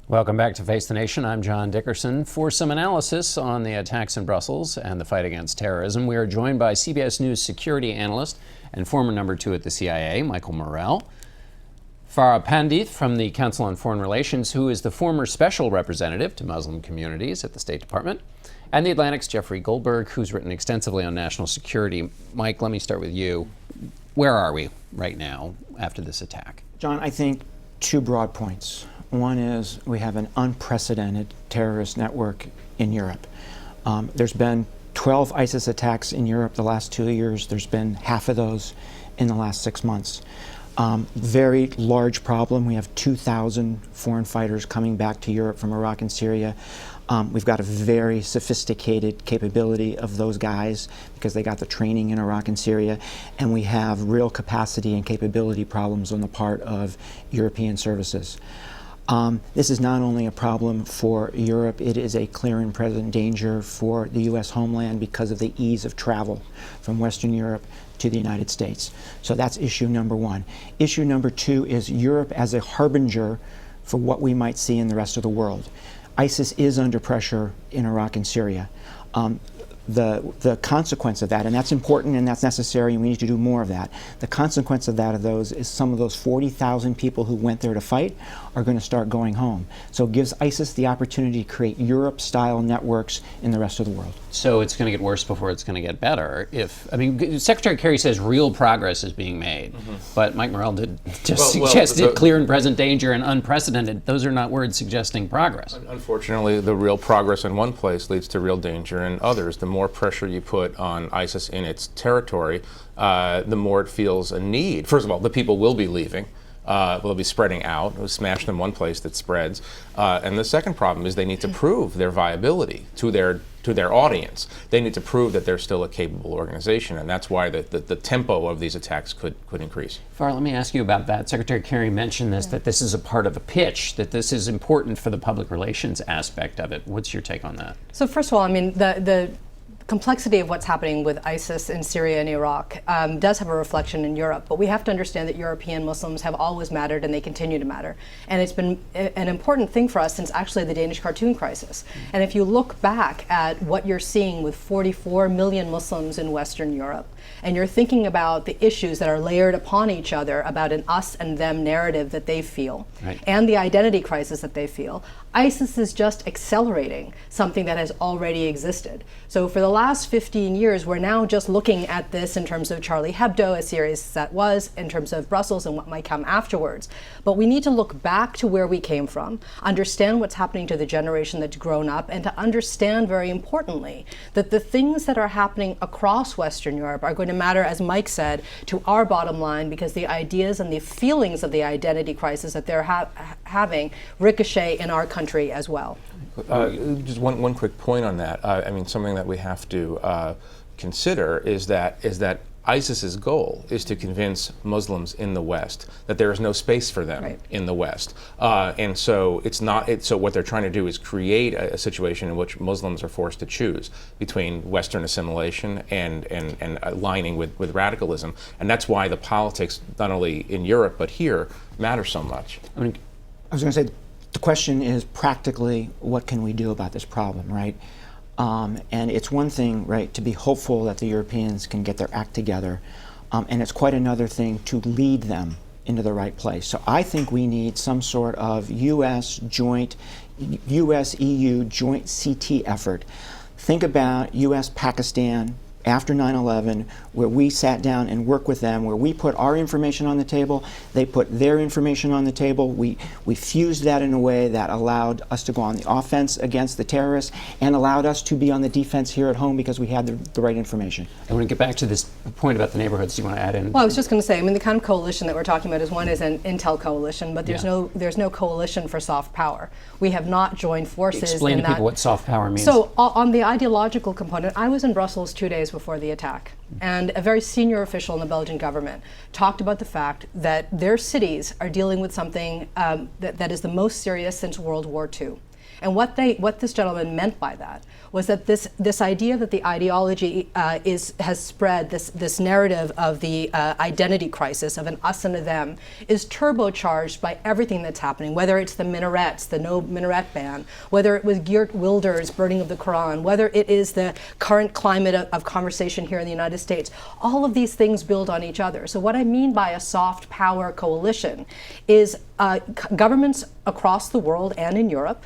Welcome back to Face the Nation. I'm John Dickerson. For some analysis on the attacks in Brussels and the fight against terrorism, we are joined by CBS News security analyst and former number 2 at the CIA, Michael Morell. Farah Pandith from the Council on Foreign Relations, who is the former special representative to Muslim communities at the State Department. And the Atlantic's Jeffrey Goldberg, who's written extensively on national security. Mike, let me start with you. Where are we right now after this attack? John, I think 2 broad points. One is we have an unprecedented terrorist network in Europe. There's been 12 ISIS attacks in Europe the last 2 years. There's been half of those in the last 6 months. Very large problem. We have 2,000 foreign fighters coming back to Europe from Iraq and Syria. We've got a very sophisticated capability of those guys because they got the training in Iraq and Syria, and we have real capacity and capability problems on the part of European services. This is not only a problem for Europe, it is a clear and present danger for the U.S. homeland because of the ease of travel from Western Europe to the United States. So that's issue number 1. Issue number 2 is Europe as a harbinger for what we might see in the rest of the world. ISIS is under pressure in Iraq and Syria. The consequence of that, and that's important and that's necessary, and we need to do more of that. The consequence of that is some of those 40,000 people who went there to fight are going to start going home. So it gives ISIS the opportunity to create Europe-style networks in the rest of the world. So it's going to get worse before it's going to get better. Secretary Kerry says real progress is being made, but Mike Morell did just suggest clear and present danger and unprecedented. Those are not words suggesting progress. Unfortunately, the real progress in one place leads to real danger in others. The more pressure you put on ISIS in its territory, the more it feels a need. First of all, the people will be leaving. They'll be spreading out. We'll smash them one place that spreads. And the second problem is they need to prove their viability to their audience. They need to prove that they're still a capable organization, and that's why the tempo of these attacks could increase. Farah, let me ask you about that. Secretary Kerry mentioned this, that this is a part of a pitch, that this is important for the public relations aspect of it. What's your take on that? So first of all, I mean, the complexity of what's happening with ISIS in Syria and Iraq does have a reflection in Europe, but we have to understand that European Muslims have always mattered and they continue to matter. And it's been an important thing for us since actually the Danish cartoon crisis. And if you look back at what you're seeing with 44 million Muslims in Western Europe, and you're thinking about the issues that are layered upon each other about an us and them narrative that they feel, right, and the identity crisis that they feel, ISIS is just accelerating something that has already existed. So for the last 15 years, we're now just looking at this in terms of Charlie Hebdo, as serious as that was, in terms of Brussels and what might come afterwards. But we need to look back to where we came from, understand what's happening to the generation that's grown up, and to understand, very importantly, that the things that are happening across Western Europe are going to matter, as Mike said, to our bottom line, because the ideas and the feelings of the identity crisis that they're having ricochet in our country as well. Just one quick point on that. I mean, something that we have to consider is that ISIS's goal is to convince Muslims in the West that there is no space for them, right, in the West, and so so what they're trying to do is create a situation in which Muslims are forced to choose between Western assimilation and aligning with radicalism, and that's why the politics, not only in Europe but here, matter so much. I was going to say, the question is practically, what can we do about this problem, right? And it's one thing, right, to be hopeful that the Europeans can get their act together, and it's quite another thing to lead them into the right place. So I think we need some sort of U.S.-EU joint CT effort. Think about U.S.-Pakistan after 9/11, where we sat down and worked with them, where we put our information on the table, they put their information on the table. We fused that in a way that allowed us to go on the offense against the terrorists and allowed us to be on the defense here at home because we had the right information. I want to get back to this point about the neighborhoods. Do you want to add in? Well, I was just going to say, I mean, the kind of coalition that we're talking about is an intel coalition, but there's no coalition for soft power. We have not joined forces. Explain to people what soft power means. So on the ideological component, I was in Brussels 2 days before the attack, and a very senior official in the Belgian government talked about the fact that their cities are dealing with something that is the most serious since World War II. And what this gentleman meant by that was that this idea that the ideology has spread, this narrative of the identity crisis of an us and a them, is turbocharged by everything that's happening, whether it's the minarets, the no minaret ban, whether it was Geert Wilders' burning of the Quran, whether it is the current climate of conversation here in the United States. All of these things build on each other. So what I mean by a soft power coalition is governments across the world and in Europe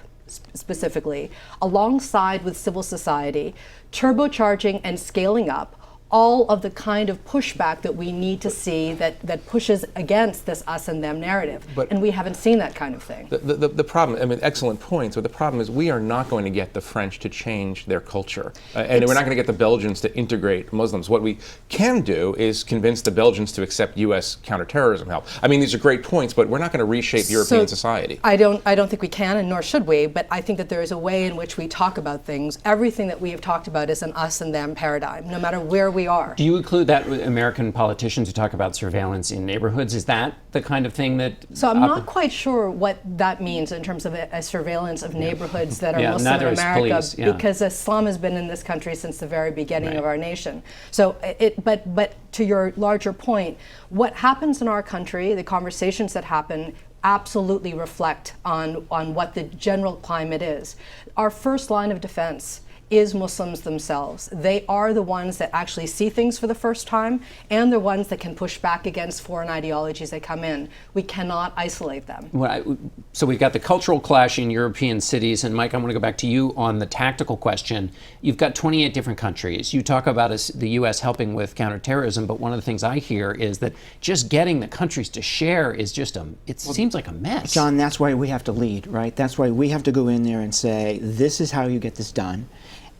specifically, alongside with civil society, turbocharging and scaling up all of the kind of pushback that we need to see that pushes against this us and them narrative. And we haven't seen that kind of thing. The problem, I mean, excellent points, but the problem is we are not going to get the French to change their culture. And we're not going to get the Belgians to integrate Muslims. What we can do is convince the Belgians to accept U.S. counterterrorism help. I mean, these are great points, but we're not going to reshape European society. I don't think we can, and nor should we, but I think that there is a way in which we talk about things. Everything that we have talked about is an us and them paradigm, no matter where we are. Do you include that with American politicians who talk about surveillance in neighborhoods? Is that the kind of thing that... So I'm not quite sure what that means in terms of a surveillance of neighborhoods that are Muslim in America, because Islam has been in this country since the very beginning of our nation. So, but to your larger point, what happens in our country, the conversations that happen, absolutely reflect on what the general climate is. Our first line of defense is Muslims themselves. They are the ones that actually see things for the first time, and the ones that can push back against foreign ideologies that come in. We cannot isolate them. So we've got the cultural clash in European cities, and Mike, I want to go back to you on the tactical question. You've got 28 different countries. You talk about the U.S. helping with counterterrorism, but one of the things I hear is that just getting the countries to share is just seems like a mess. John, that's why we have to lead, right? That's why we have to go in there and say, this is how you get this done.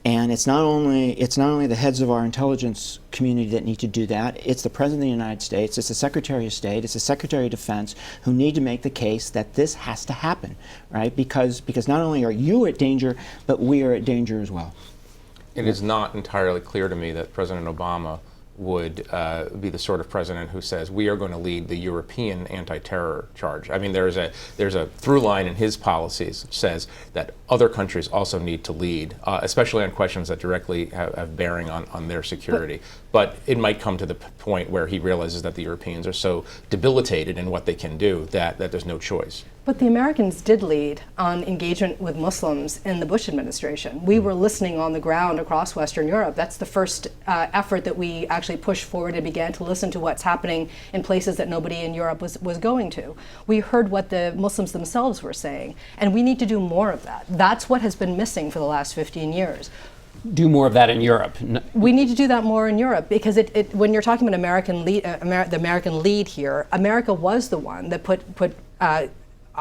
And it's not only the heads of our intelligence community that need to do that. It's the President of the United States, it's the Secretary of State, it's the Secretary of Defense who need to make the case that this has to happen, right? Because not only are you at danger, but we are at danger as well. It is not entirely clear to me that President Obama would be the sort of president who says we are going to lead the European anti-terror charge. I mean, there's a through line in his policies that says that other countries also need to lead, especially on questions that directly have bearing on their security. But it might come to the point where he realizes that the Europeans are so debilitated in what they can do that there's no choice. But the Americans did lead on engagement with Muslims in the Bush administration. We were listening on the ground across Western Europe. That's the first effort that we actually pushed forward and began to listen to what's happening in places that nobody in Europe was going to. We heard what the Muslims themselves were saying, and we need to do more of that. That's what has been missing for the last 15 years. Do more of that in Europe. We need to do that more in Europe, because when you're talking about the American lead here, America was the one that put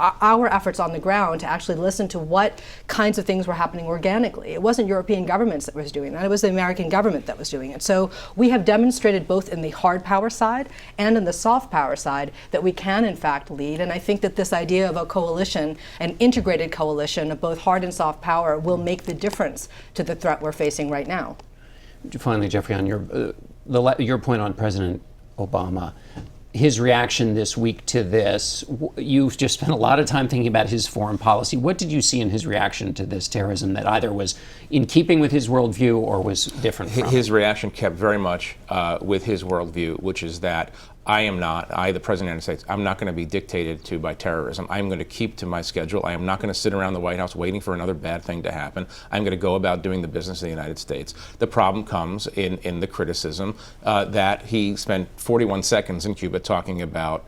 our efforts on the ground to actually listen to what kinds of things were happening organically. It wasn't European governments that was doing that, it was the American government that was doing it. So we have demonstrated both in the hard power side and in the soft power side that we can in fact lead, and I think that this idea of a coalition, an integrated coalition of both hard and soft power, will make the difference to the threat we're facing right now. Finally, Jeffrey, on your point on President Obama, his reaction this week to this, you've just spent a lot of time thinking about his foreign policy. What did you see in his reaction to this terrorism that either was in keeping with his worldview or was different from his reaction kept very much with his worldview, which is that I, the President of the United States, I'm not going to be dictated to by terrorism. I'm going to keep to my schedule. I am not going to sit around the White House waiting for another bad thing to happen. I'm going to go about doing the business of the United States. The problem comes in the criticism that he spent 41 seconds in Cuba talking about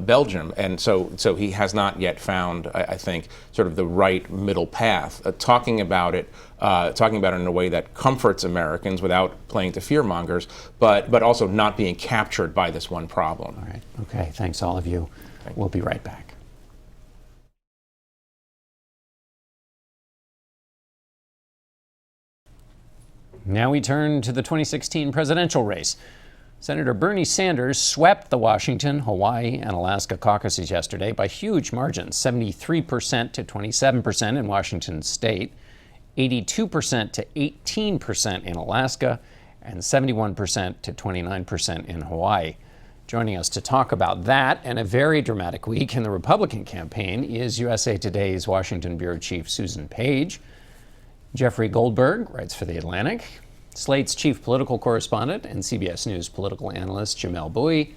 Belgium, and so he has not yet found, I think, sort of the right middle path. Talking about it in a way that comforts Americans without playing to fearmongers, but also not being captured by this one problem. All right. Okay. Thanks, all of you. We'll be right back. Now we turn to the 2016 presidential race. Senator Bernie Sanders swept the Washington, Hawaii, and Alaska caucuses yesterday by huge margins, 73% to 27% in Washington state, 82% to 18% in Alaska, and 71% to 29% in Hawaii. Joining us to talk about that and a very dramatic week in the Republican campaign is USA Today's Washington bureau chief Susan Page. Jeffrey Goldberg writes for The Atlantic. Slate's chief political correspondent and CBS News political analyst Jamelle Bouie.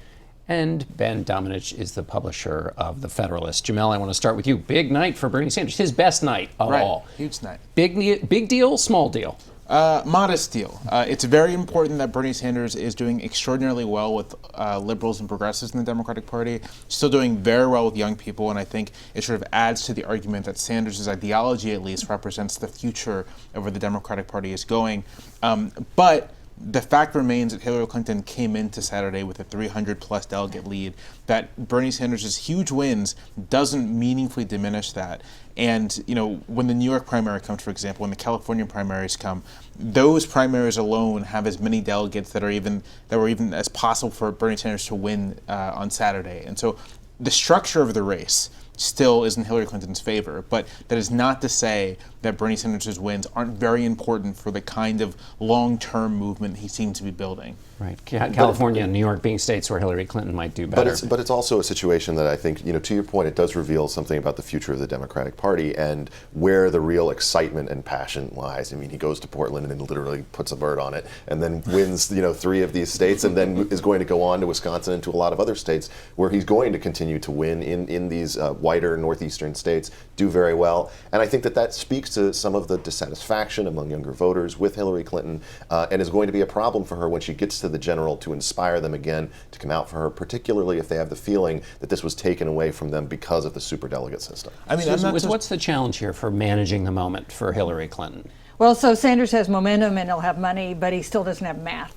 And Ben Domenech is the publisher of The Federalist. Jamelle, I want to start with you. Big night for Bernie Sanders. His best night of all. Huge night. Big deal, small deal? Modest deal. It's very important that Bernie Sanders is doing extraordinarily well with liberals and progressives in the Democratic Party. Still doing very well with young people, and I think it sort of adds to the argument that Sanders' ideology, at least, represents the future of where the Democratic Party is going. But the fact remains that Hillary Clinton came into Saturday with a 300-plus delegate lead, that Bernie Sanders' huge wins doesn't meaningfully diminish that. And, you know, when the New York primary comes, for example, when the California primaries come, those primaries alone have as many delegates that were even as possible for Bernie Sanders to win on Saturday. And so the structure of the race still is in Hillary Clinton's favor, but that is not to say that Bernie Sanders' wins aren't very important for the kind of long-term movement he seems to be building. Right. California and New York being states where Hillary Clinton might do better. But it's also a situation that I think, you know, to your point, it does reveal something about the future of the Democratic Party and where the real excitement and passion lies. I mean, he goes to Portland and literally puts a bird on it and then wins, 3 of these states and then is going to go on to Wisconsin and to a lot of other states where he's going to continue to win in these wider northeastern states, do very well. And I think that speaks to some of the dissatisfaction among younger voters with Hillary Clinton and is going to be a problem for her when she gets to the general to inspire them again to come out for her, particularly if they have the feeling that this was taken away from them because of the superdelegate system. I mean, what's the challenge here for managing the moment for Hillary Clinton? Well, so Sanders has momentum and he'll have money, but he still doesn't have math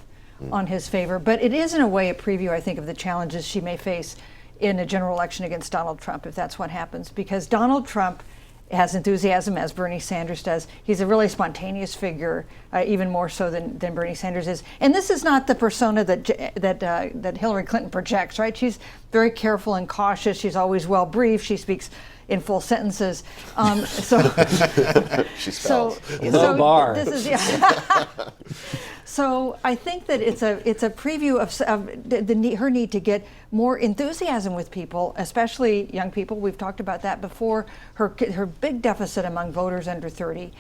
on his favor. But it is, in a way, a preview, I think, of the challenges she may face in a general election against Donald Trump, if that's what happens. Because Donald Trump has enthusiasm, as Bernie Sanders does. He's a really spontaneous figure, even more so than Bernie Sanders is. And this is not the persona that Hillary Clinton projects, right? She's very careful and cautious. She's always well briefed. She speaks in full sentences. She spells. Low bar. This is, yeah. So I think that it's a preview of her need to get more enthusiasm with people, especially young people. We've talked about that before. Her big deficit among voters under 30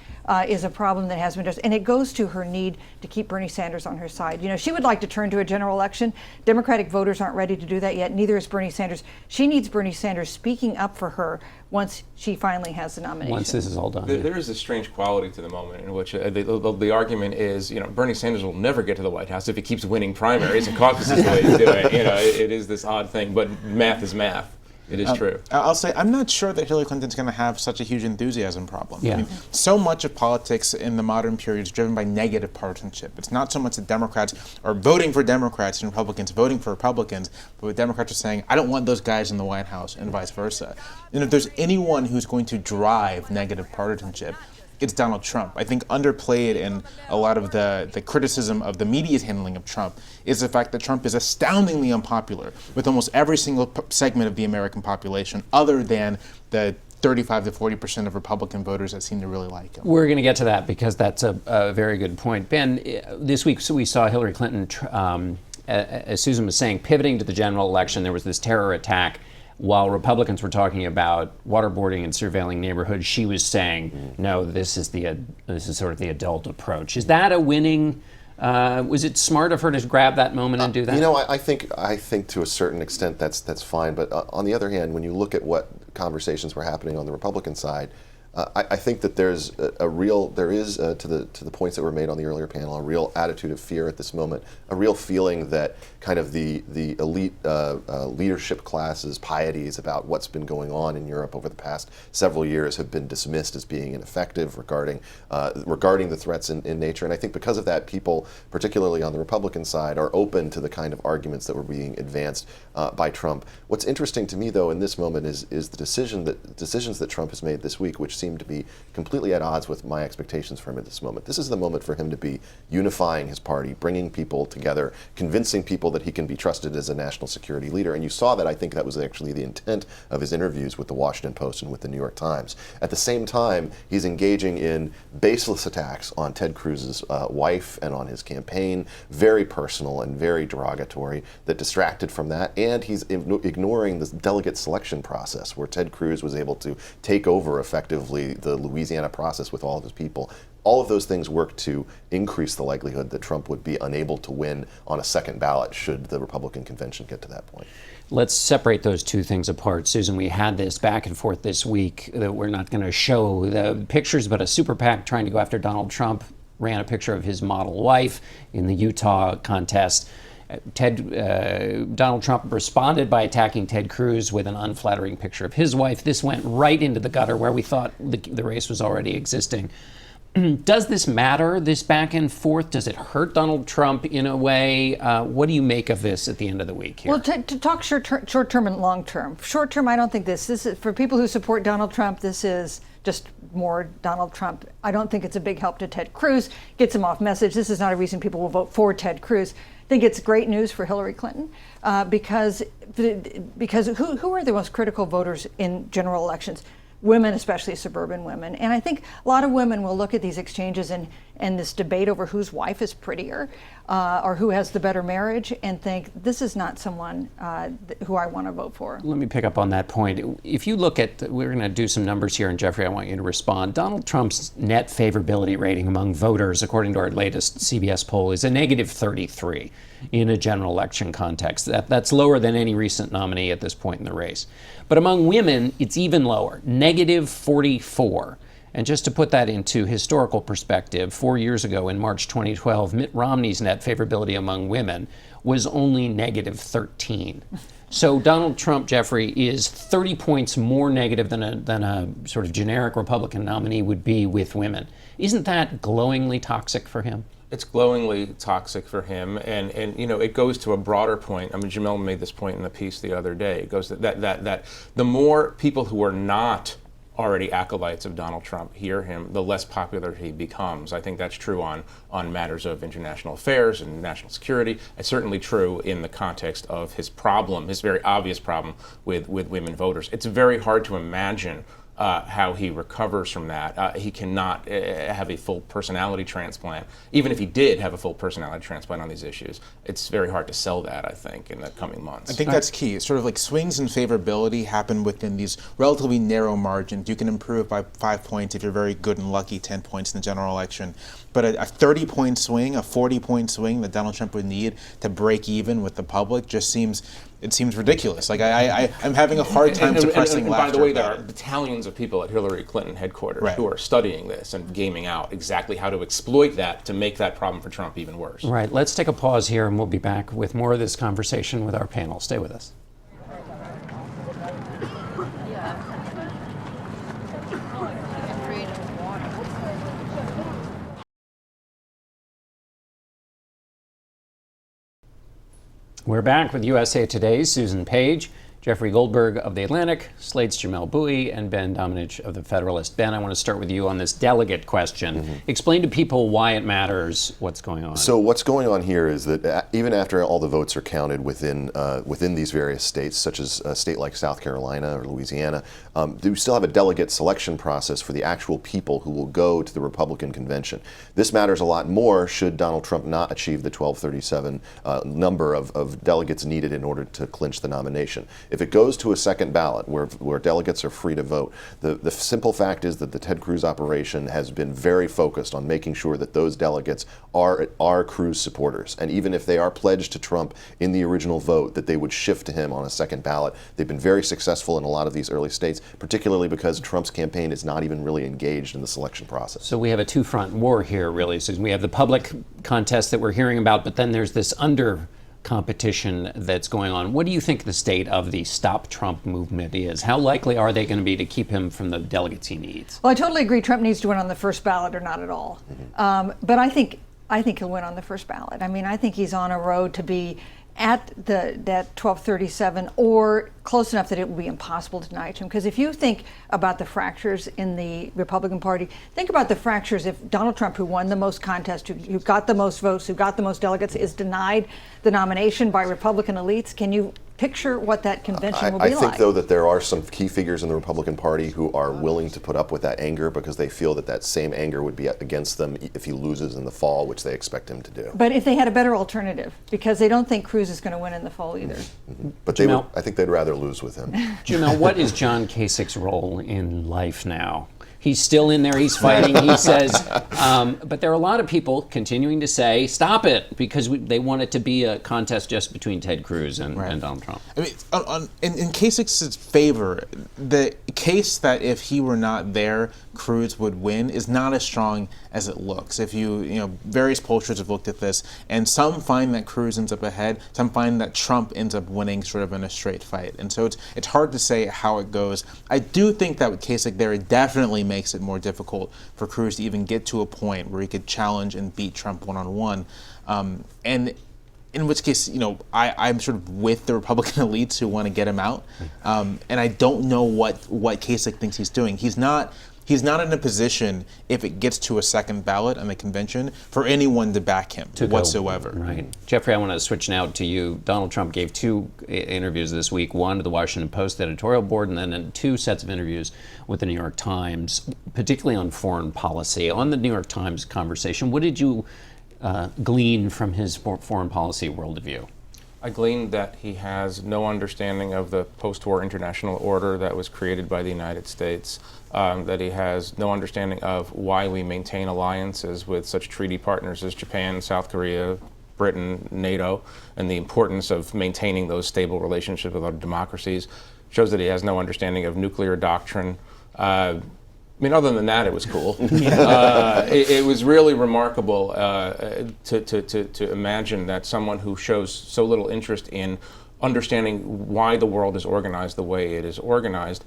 is a problem that has been addressed, and it goes to her need to keep Bernie Sanders on her side. You know, she would like to turn to a general election. Democratic voters aren't ready to do that yet. Neither is Bernie Sanders. She needs Bernie Sanders speaking up for her once she finally has the nomination. Once this is all done. There is a strange quality to the moment in which the argument is, Bernie Sanders will never get to the White House if he keeps winning primaries and caucuses the way he's doing. It is this odd thing, but math is math. It is true. I'll say I'm not sure that Hillary Clinton's going to have such a huge enthusiasm problem. Yeah. I mean, so much of politics in the modern period is driven by negative partisanship. It's not so much that Democrats are voting for Democrats and Republicans voting for Republicans, but Democrats are saying, I don't want those guys in the White House, and vice versa. And if there's anyone who's going to drive negative partisanship, it's Donald Trump. I think underplayed in a lot of the criticism of the media's handling of Trump is the fact that Trump is astoundingly unpopular with almost every single segment of the American population, other than the 35 to 40% of Republican voters that seem to really like him. We're going to get to that because that's a very good point. Ben, this week we saw Hillary Clinton, as Susan was saying, pivoting to the general election. There was this terror attack. While Republicans were talking about waterboarding and surveilling neighborhoods, she was saying, no, this is sort of the adult approach. Is that a winning? Was it smart of her to grab that moment and do that? I think to a certain extent that's fine. But on the other hand, when you look at what conversations were happening on the Republican side, I think that there is to the points that were made on the earlier panel, a real attitude of fear at this moment, a real feeling that kind of the elite leadership class's pieties about what's been going on in Europe over the past several years have been dismissed as being ineffective regarding the threats in nature. And I think because of that, people, particularly on the Republican side, are open to the kind of arguments that were being advanced by Trump. What's interesting to me, though, in this moment is the decisions that Trump has made this week, which seem to be completely at odds with my expectations for him at this moment. This is the moment for him to be unifying his party, bringing people together, convincing people that he can be trusted as a national security leader. And you saw that. I think that was actually the intent of his interviews with the Washington Post and with the New York Times. At the same time, he's engaging in baseless attacks on Ted Cruz's wife and on his campaign, very personal and very derogatory, that distracted from that. And he's ignoring the delegate selection process, where Ted Cruz was able to take over effectively the Louisiana process with all of his people. All of those things work to increase the likelihood that Trump would be unable to win on a second ballot should the Republican convention get to that point. Let's separate those two things apart. Susan, we had this back and forth this week that we're not going to show the pictures, but a super PAC trying to go after Donald Trump ran a picture of his model wife in the Utah contest. Donald Trump responded by attacking Ted Cruz with an unflattering picture of his wife. This went right into the gutter where we thought the race was already existing. Does this matter, this back and forth? Does it hurt Donald Trump in a way? What do you make of this at the end of the week here? Well, to talk short term and long term. Short term, I don't think this is, for people who support Donald Trump, this is just more Donald Trump. I don't think it's a big help to Ted Cruz, gets him off message. This is not a reason people will vote for Ted Cruz. I think it's great news for Hillary Clinton because who are the most critical voters in general elections? Women, especially suburban women. And I think a lot of women will look at these exchanges and this debate over whose wife is prettier or who has the better marriage and think, this is not someone who I want to vote for. Let me pick up on that point. If you look at, we're going to do some numbers here, and Jeffrey, I want you to respond. Donald Trump's net favorability rating among voters, according to our latest CBS poll, is a negative 33 in a general election context. That's lower than any recent nominee at this point in the race. But among women, it's even lower, negative 44. And just to put that into historical perspective, 4 years ago in March 2012, Mitt Romney's net favorability among women was only negative 13. So Donald Trump, Jeffrey, is 30 points more negative than a sort of generic Republican nominee would be with women. Isn't that glowingly toxic for him? It's glowingly toxic for him, and you know, it goes to a broader point. I mean, Jamel made this point in the piece the other day. It goes that the more people who are not already acolytes of Donald Trump hear him, the less popular he becomes. I think that's true on matters of international affairs and national security. It's certainly true in the context of his problem, his very obvious problem with women voters. It's very hard to imagine how he recovers from that. He cannot have a full personality transplant. Even if he did have a full personality transplant on these issues, it's very hard to sell that, I think, in the coming months. I think that's key. It's sort of like swings in favorability happen within these relatively narrow margins. You can improve by 5 points if you're very good and lucky, 10 points in the general election. But a 30-point swing, a 40-point swing that Donald Trump would need to break even with the public just seems ridiculous. Like I'm having a hard time suppressing laughter. By the way, there are battalions of people at Hillary Clinton headquarters who are studying this and gaming out exactly how to exploit that to make that problem for Trump even worse. Right. Let's take a pause here, and we'll be back with more of this conversation with our panel. Stay with us. We're back with USA Today's Susan Page, Jeffrey Goldberg of The Atlantic, Slate's Jamel Bowie, and Ben Domenech of The Federalist. Ben, I want to start with you on this delegate question. Explain to people why it matters, what's going on. So what's going on here is that even after all the votes are counted within these various states, such as a state like South Carolina or Louisiana, do still have a delegate selection process for the actual people who will go to the Republican convention. This matters a lot more should Donald Trump not achieve the 1237 number of delegates needed in order to clinch the nomination. If it goes to a second ballot where delegates are free to vote, the simple fact is that the Ted Cruz operation has been very focused on making sure that those delegates are Cruz supporters. And even if they are pledged to Trump in the original vote, that they would shift to him on a second ballot. They've been very successful in a lot of these early states, particularly because Trump's campaign is not even really engaged in the selection process. So we have a two-front war here, really, Susan. We have the public contest that we're hearing about, but then there's this competition that's going on. What do you think the state of the Stop Trump movement is? How likely are they going to be to keep him from the delegates he needs? Well, I totally agree. Trump needs to win on the first ballot or not at all. But I think he'll win on the first ballot. I mean, I think he's on a road to be at that 1237 or close enough that it would be impossible to deny it to him. Because if you think about the fractures in the Republican Party, think about the fractures if Donald Trump, who won the most contests, who got the most votes, who got the most delegates, is denied the nomination by Republican elites. Can you picture what that convention will be like? I think, though, that there are some key figures in the Republican Party who are willing to put up with that anger because they feel that that same anger would be against them if he loses in the fall, which they expect him to do. But if they had a better alternative, because they don't think Cruz is going to win in the fall either. But they would, I think they'd rather lose with him. Jamel, what is John Kasich's role in life now? He's still in there, he's fighting, he says, but there are a lot of people continuing to say, stop it, because they want it to be a contest just between Ted Cruz and Donald Trump. I mean, in Kasich's favor, the case that if he were not there, Cruz would win is not as strong as it looks. If various pollsters have looked at this, and some find that Cruz ends up ahead, some find that Trump ends up winning sort of in a straight fight. And so it's hard to say how it goes. I do think that with Kasich there, it definitely makes it more difficult for Cruz to even get to a point where he could challenge and beat Trump one-on-one. And in which case, I'm sort of with the Republican elites who want to get him out. And I don't know what Kasich thinks he's doing. He's not in a position, if it gets to a second ballot on the convention, for anyone to back him whatsoever. Right. Jeffrey, I want to switch now to you. Donald Trump gave two interviews this week, one to the Washington Post editorial board and then two sets of interviews with the New York Times, particularly on foreign policy. On the New York Times conversation, what did you glean from his foreign policy worldview? I gleaned that he has no understanding of the post-war international order that was created by the United States, that he has no understanding of why we maintain alliances with such treaty partners as Japan, South Korea, Britain, NATO, and the importance of maintaining those stable relationships with other democracies. Shows that he has no understanding of nuclear doctrine. I mean, other than that, it was cool. It was really remarkable to imagine that someone who shows so little interest in understanding why the world is organized the way it is organized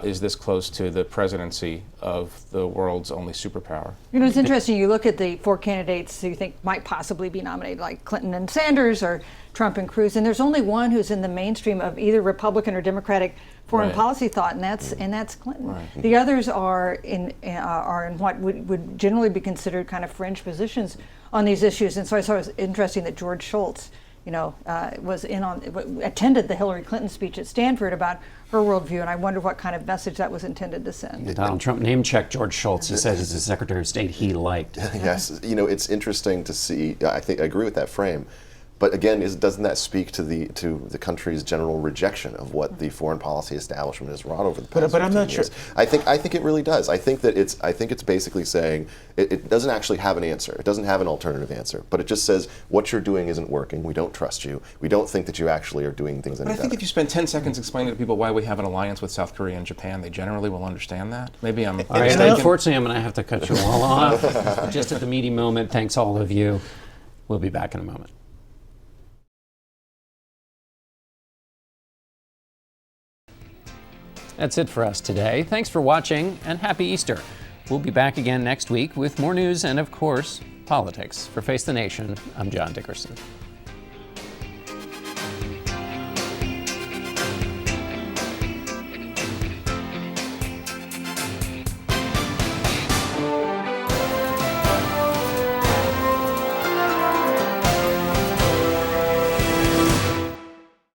is this close to the presidency of the world's only superpower. It's interesting. You look at the four candidates who you think might possibly be nominated, like Clinton and Sanders or Trump and Cruz, and there's only one who's in the mainstream of either Republican or Democratic foreign policy thought, and that's Clinton. Right. The others are in what would generally be considered kind of fringe positions on these issues. And so I thought it was interesting that George Shultz, attended the Hillary Clinton speech at Stanford about her worldview, and I wonder what kind of message that was intended to send. Donald Trump name-checked George Shultz. He said he's the Secretary of State he liked. Yes, it's interesting to see. I agree with that frame. But again, doesn't that speak to the country's general rejection of what the foreign policy establishment has wrought over the past? But I'm not sure. I think it really does. I think it's basically saying it doesn't actually have an answer. It doesn't have an alternative answer. But it just says what you're doing isn't working. We don't trust you. We don't think that you actually are doing things any better. But I think if you spend 10 seconds explaining to people why we have an alliance with South Korea and Japan, they generally will understand that. Maybe I'm all right. Unfortunately, I'm going to have to cut you all off just at the meaty moment. Thanks all of you. We'll be back in a moment. That's it for us today. Thanks for watching, and happy Easter. We'll be back again next week with more news and, of course, politics. For Face the Nation, I'm John Dickerson.